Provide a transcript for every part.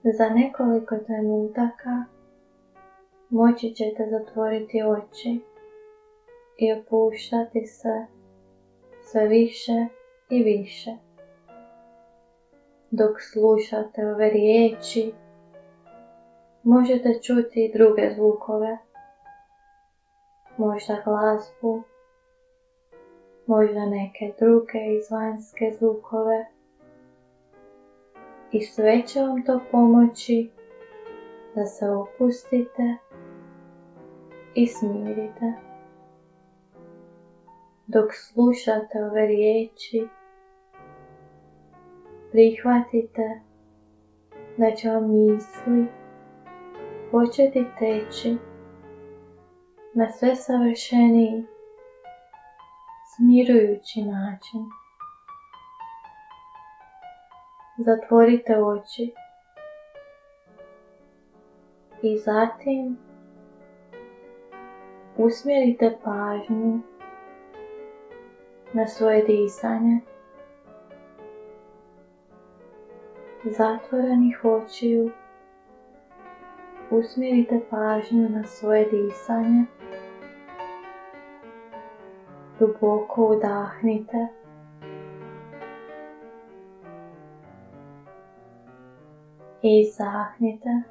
Za nekoliko trenutaka moći ćete zatvoriti oči i opuštati se sve više i više. Dok slušate ove riječi, možete čuti i druge zvukove, možda glazbu, možda neke druge izvanjske zvukove, i sve će vam to pomoći da se opustite i smirite. Dok slušate ove riječi, prihvatite da će vam misli početi teći na sve savršeniji, smirujući način. Zatvorite oči i zatim usmjerite pažnju na svoje disanje. Zatvorenih očiju usmjerite pažnju na svoje disanje. Duboko udahnite i izdahnite.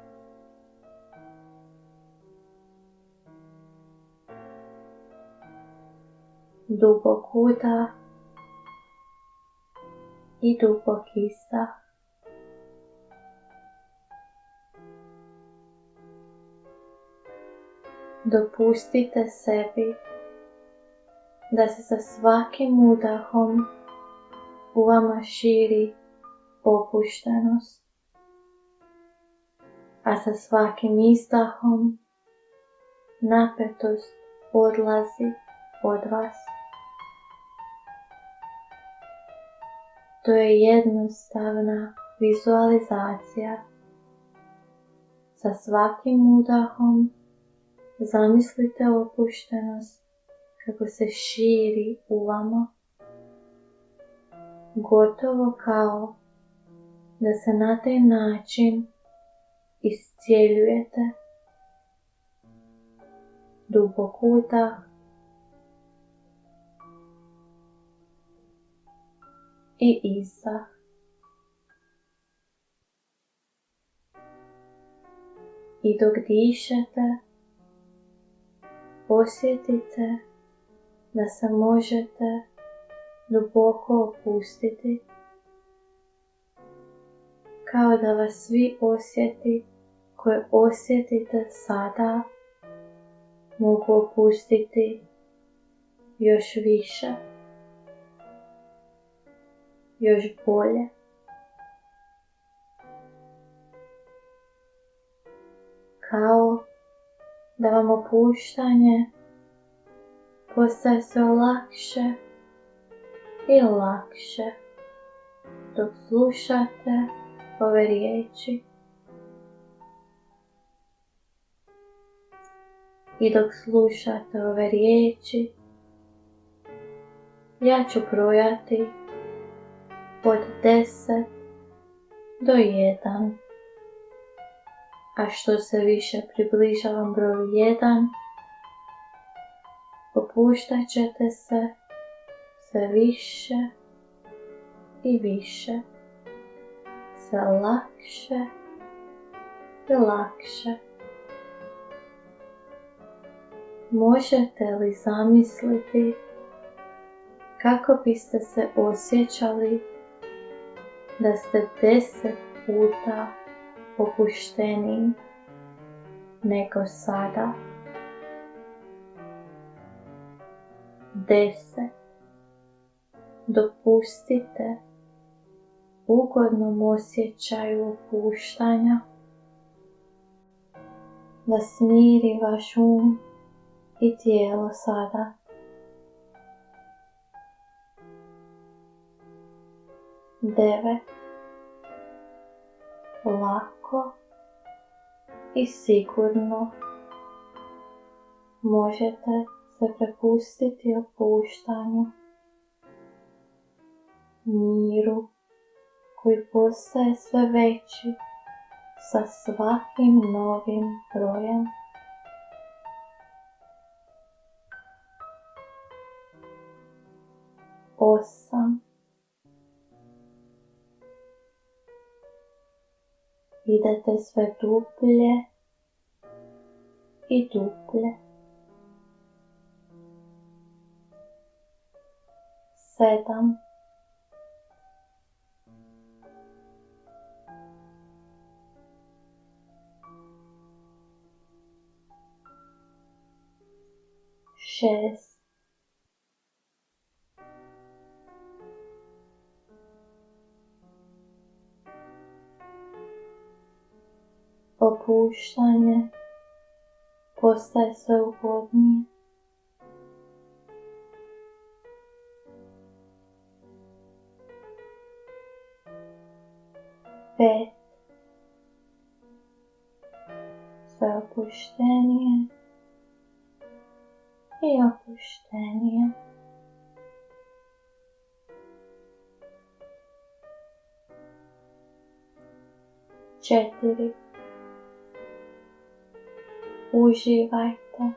Dubok udah i dubok izdah. Dopustite sebi da se sa svakim udahom u vama širi opuštenost, a sa svakim izdahom napetost odlazi od vas. To je jednostavna vizualizacija. Sa svakim udahom zamislite opuštenost kako se širi u vama, gotovo kao da se na taj način iscjeljujete. Dubok udah i izdah. I dok dišete, osjetite da se možete duboko opustiti, kao da vas svi osjeti koje osjetite sada mogu opustiti još više, još bolje. Kao da vam opuštanje postaje sve lakše i lakše dok slušate ove riječi. I dok slušate ove riječi, ja ću brojati od 10 do 1. A što se više približavam broju 1, opuštat ćete se sve više i više, sve lakše i lakše. Možete li zamisliti kako biste se osjećali da ste 10 puta opušteniji nego sada? 10. Dopustite ugodnom osjećaju opuštanja da smiri vaš um i tijelo sada. 9. Lako i sigurno možete se prepustiti opuštanju, miru koji postaje sve veći, sa svakim novim brojem. Osam. Idete sve dublje i dublje. 7. 6. 5. Opuštanje postaje sve ugodnije. 5. Sve opuštenije i opuštenije. 4. Uživajte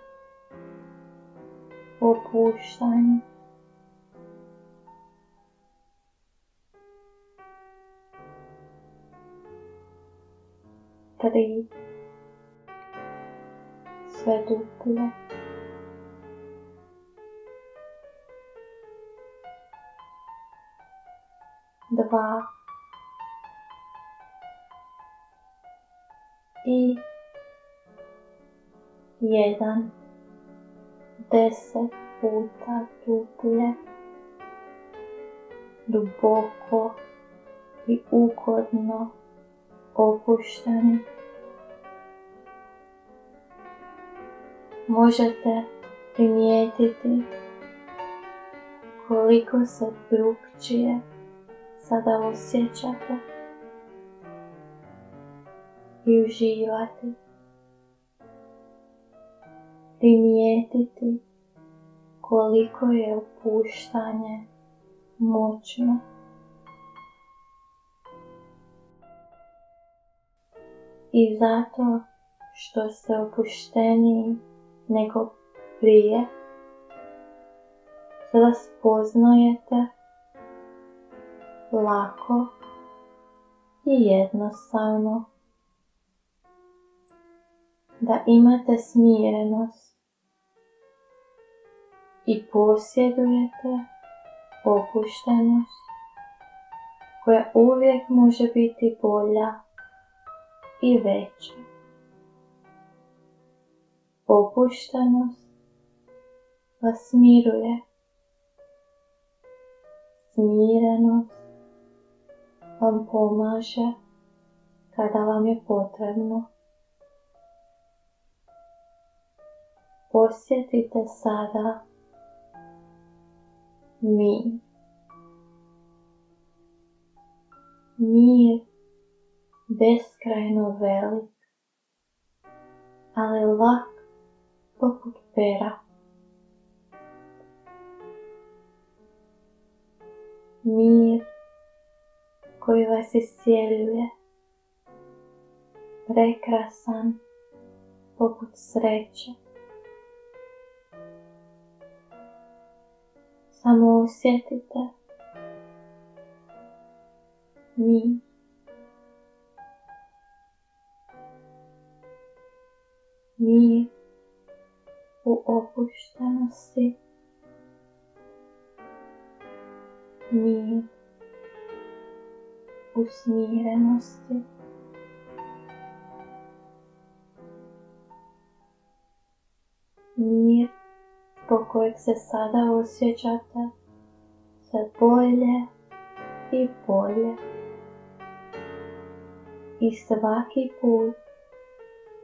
u opuštanju. 3. Sve dublje. 2. I 1. 10 puta dublje, duboko i ugodno opušteni. Možete primijetiti koliko se drukčije sada osjećate i uživati. Primijetiti koliko je opuštanje moćno. I zato što ste opušteniji nego prije, sada spoznajete lako i jednostavno da imate smirenost i posjedujete opuštenost koja uvijek može biti bolja i veća. Opuštenost vas miruje. Smirenost vam pomaže kada vam je potrebno. Osjetite sada mir. Mir beskrajno velik, ali lak poput pera. Mir koji vas iscijeljuje, prekrasan poput sreće. Samo osjetite mir. Mir u opuštenosti. Mir u smirenosti. Mir zbog kojeg se sada osjećate sve bolje i bolje. I svaki put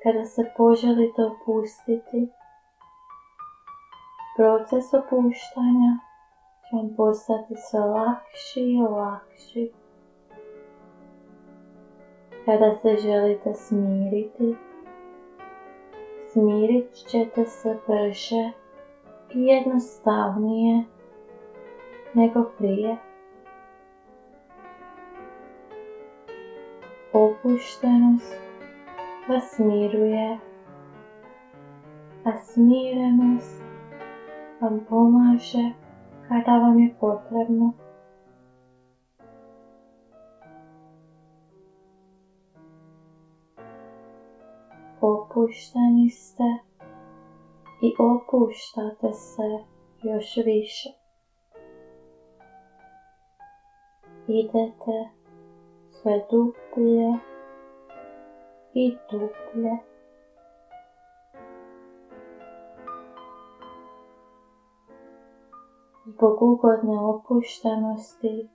kada se poželite opustiti, proces opuštanja će vam postati sve lakši i lakši. Kada se želite smiriti, smirit ćete se brže i jednostavnije nego prije. Opuštenost vas smiruje, a smirenost vam pomaže kada vam je potrebno. Opušteni ste i opuštate se još više. Idete sve dublje i dublje. Zbog ugodne opuštenosti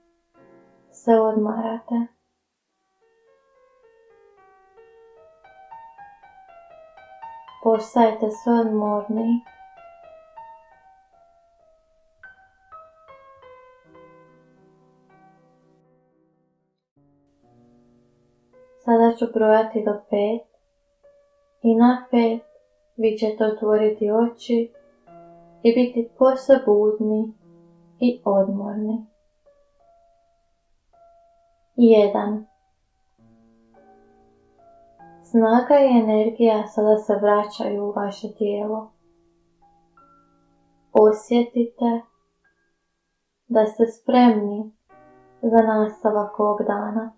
se odmarate. Postajete sve odmorniji. Sada ću brojati do 5 i na 5 vi ćete otvoriti oči i biti posve budni i odmorni. 1. Snaga i energija sada se vraćaju u vaše tijelo. Osjetite da ste spremni za nastavak ovog dana.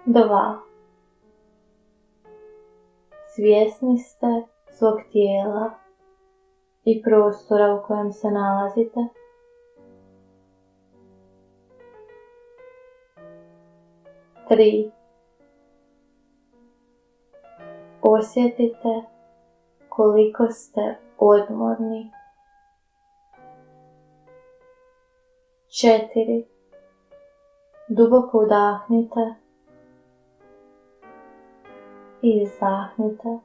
2. Svjesni ste svog tijela i prostora u kojem se nalazite. 3. Osjetite koliko ste odmorni. 4. Duboko udahnite i izdahnite.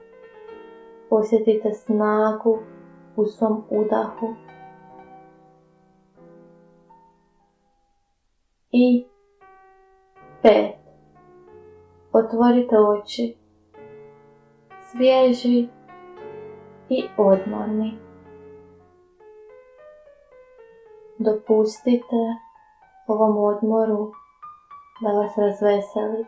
Osjetite snagu u svom udahu. I 5. Otvorite oči, svježi i odmorni. Dopustite ovom odmoru da vas razveseli.